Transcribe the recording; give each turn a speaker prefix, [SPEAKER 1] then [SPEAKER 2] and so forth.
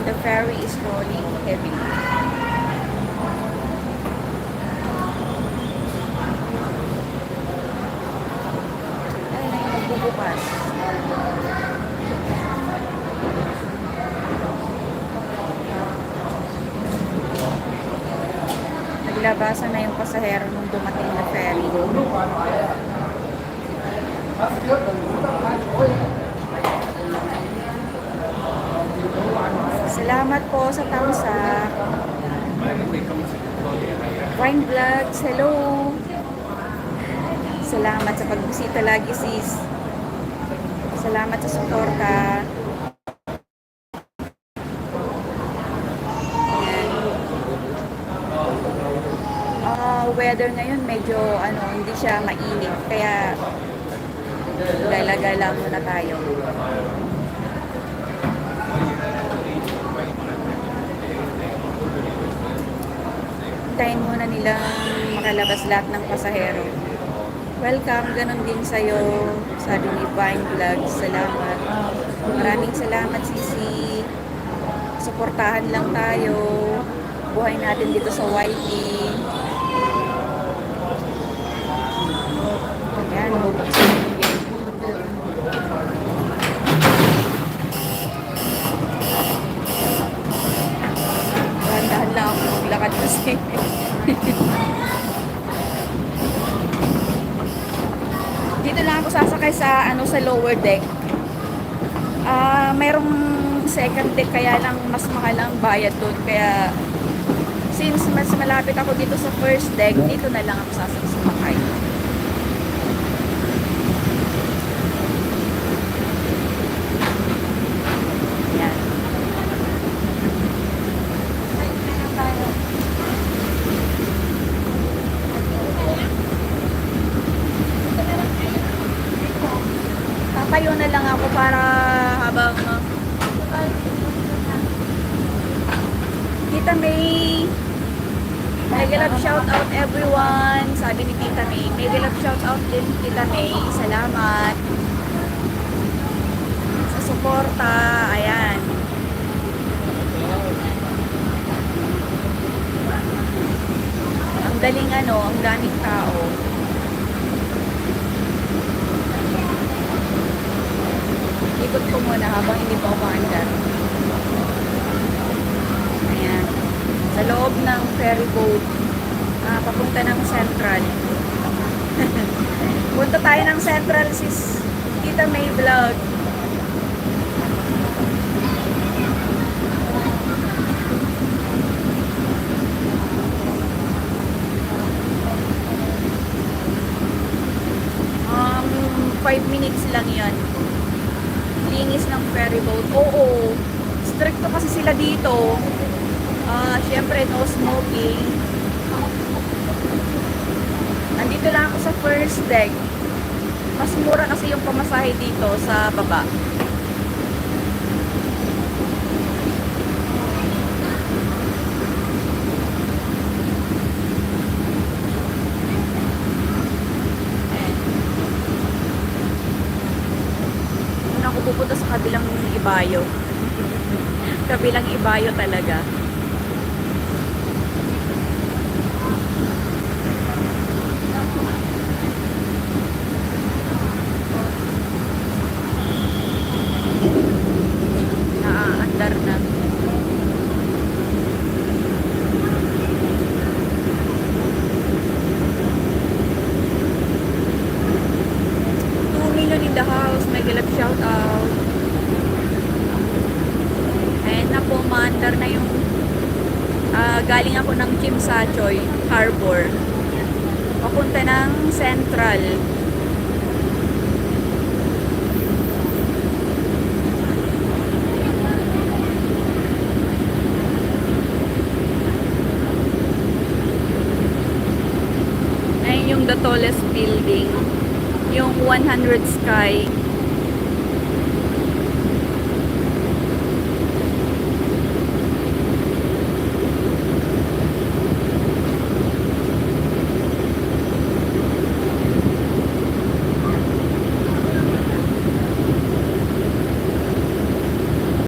[SPEAKER 1] The ferry is rolling heavily. Ay, na yung magbubukas. Naglabasan na yung pasahero nung dumating na ferry. Salamat po sa tamsak. Wine Vlogs, hello! Salamat sa pagbisita lagi, sis. Salamat sa suporta. Weather ngayon medyo hindi siya mainit, kaya gala-gala muna tayo. Hintayin muna nilang makalabas lahat ng pasahero. Welcome, ganun din sa'yo, sabi ni Vine Vlogs. Salamat. Maraming salamat, Sisi. Suportahan lang tayo. Buhay natin dito sa YT. Ayan, bubuksan yung gate. Dahan-dahan lang ako maglakad kasi. Dito lang ako sasakay sa sa lower deck. Mayroong second deck, kaya lang mas mahal ang bayad doon. Kaya since mas malapit ako dito sa first deck, dito na lang ako sasakay. Tayo na lang ako para habang Tita May, mega love shout out everyone, sabi ni Tita May. Mega love shout out din Tita May, salamat sa suporta. Ayan, ang daling ang daming tao. Ikot ko muna habang hindi pa umaandar. Ayan. Sa loob ng ferry boat, papunta ng Central. Punta tayo ng Central, sis Tita May Vlog. Um, 5 minutes lang yan. Linis ng ferry boat. Oo, stricto kasi sila dito. Syempre no smoking. Nandito lang ako sa first deck. Mas mura kasi yung pamasahe dito sa baba. Pupunta sa kabilang ibayo. Kabilang ibayo talaga. Naaandar na. In the house, mega love shout out. Ayan na po, maandar na yung galing ako ng Chimsachoy Harbor papunta ng Central. Ayan yung the tallest building, yung 100 Sky